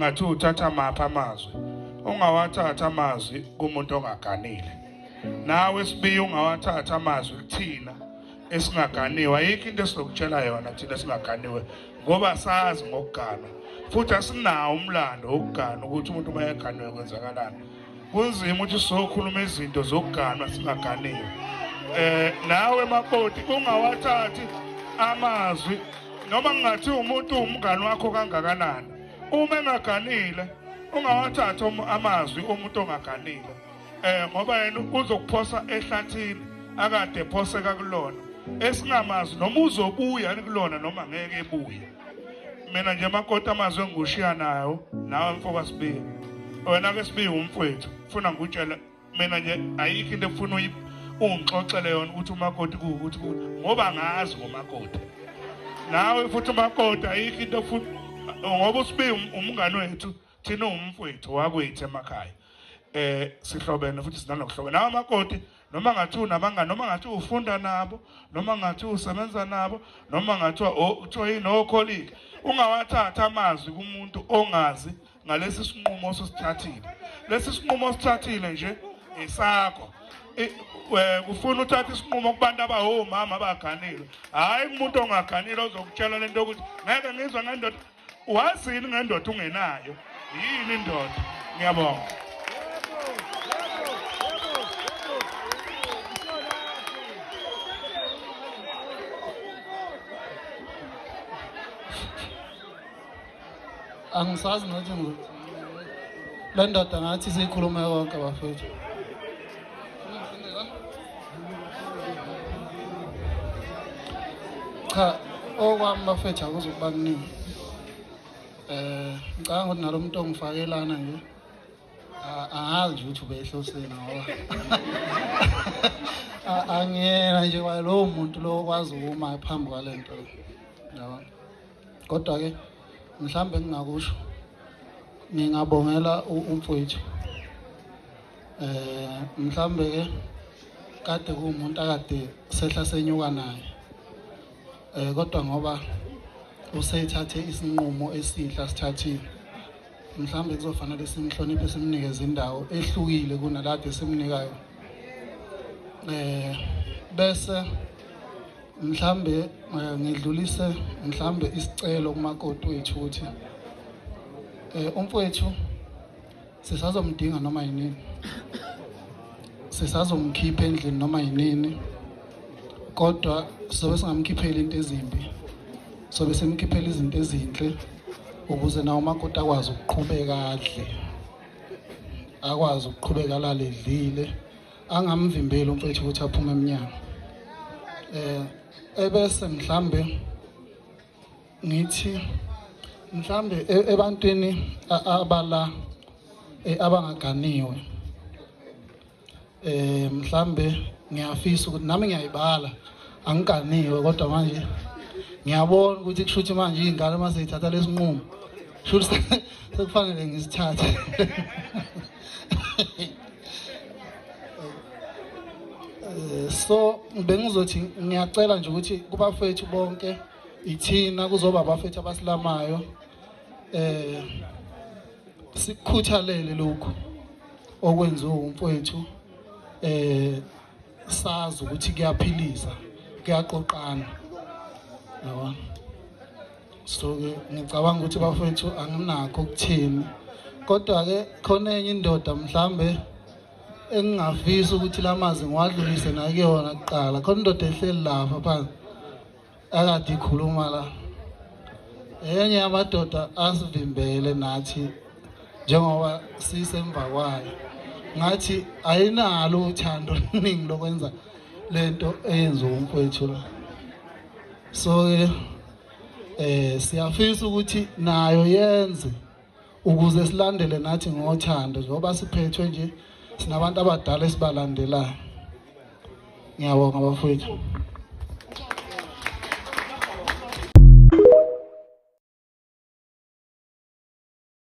ngathi uthatha mapha amazwi ungawathatha amazwi kumuntu ongaganile nawe sibiyi ungawathatha amazwi kuthina esingaganiwe ayikho into esizokutshela yona thina esingaganiwe ngoba sazi ngokugana futhi asinawo umlando wokugana ukuthi umuntu mayeganiwe kwenzakalani kunzima ukuthi sizokhuluma izinto zokuganwa singaganiwe nawe makoti ungawathathi amazwi noma ngathi umuntu umngani wakho kangakanani uma engaganile ungawathatha amazwi umuntu ongaganile ngoba yena uzokuphosa ehlathini akade ephoseka kulona esingamazi noma uzobuya kulona noma ngeke ebuye mina nje makoti amazwi engushiya nayo nawe mfoka Sibiyi wena ke Sibiyi umfowethu ufuna ngikutshela mina nje ayikho into efuna ungixoxele yona ukuthi umakoti ukuthi ngoba ngazi ngomakoti nawe futhi umakoti ayikho into efuna ngoba uSibiyi umngani wethu thina umfowethu wakwethu emakhaya sihlobene futhi sinanokuhlobene nawe makoti noma ngathi unabangani noma ngathi ufunda nabo noma ngathi usebenza nabo noma ngathi uthiwa yino colleague ungawathatha amazwi kumuntu ongazi ngalesi sinqumo osithathile lesi sinqumo osithathile nje isakho ufuna uthatha isinqumo kubantu abahomama abaganile hayi umuntu ongaganile ozokutshela lento ukuthi ngeke ngizwe ngendoda wazini ngendoda ungenayo yini indoda ngiyabonga angisazi ngathi le ndoda ngathi siyikhulume konke bafethu cha okwami bafethu akuzukuba kuningi ngicabanga ukuthi nalomuntu ongifakelana nje angazi nje ukuthi ubehloseni ngoba angiyena nje kwalowo muntu lo okwazi ukuma phambi kwalento yabona kodwa ke mhlambe ngingakusho ngingabongela umfowethu mhlambe ke kade kuumuntu akade sehla senyuka naye kodwa ngoba useyithathe isinqumo esihla sithathile mhlambe kuzofanele simhloniphe simnikeze indawo ehlukile kunalade simnikayo bese mhlambe ngidlulise mhlambe isicelo kumakoti wethu ukuthi umfowethu sisazomdinga noma yinini sisazomkhipha endlini noma yinini kodwa sizobe singamkhipheli into ezimbi sobe simkhiphela izinto ezinhle ukuze nawo umakoti akwazi ukuqhubeka kahle akwazi ukuqhubeka laledlile angamvimbeli umfowethu ukuthi aphume eminyango ebese mhlambe ngithi mhlambe ebantwini abala abangaganiwe mhlambe ngiyafisa ukuthi nami ngiyayibala angiganiwe kodwa manje ngiyabona ukuthi kushuthi manje ingane mase ithatha lesinqumo shuthi sekufanele ngisithathe so bengizothi ngiyacela nje ukuthi kubafethu bonke ithina kuzoba abafethu abasilamayo sikukhuthalele lokho okwenziwa umfowethu sazi ukuthi kuyaphilisa kuyaqoqana yabona so ngicabanga ukuthi bafethu anginakho ukuthini kodwa ke khona enye indoda mhlambe engingafisa ukuthi lamazi ngiwadlulise nakuyona kuqala khona indoda ehleli lapha phansi akade ikhuluma la enye yamadoda asivimbele nathi njengoba sisemva kwayo ngathi ayinalo uthando oluningi lokwenza lento eyenziwa umfowethu la so siyafisa ukuthi nayo yenze ukuze silandele nathi ngothando ngoba siphethwe nje sinabantu abadala esibalandelayo ngiyabonga bafowethu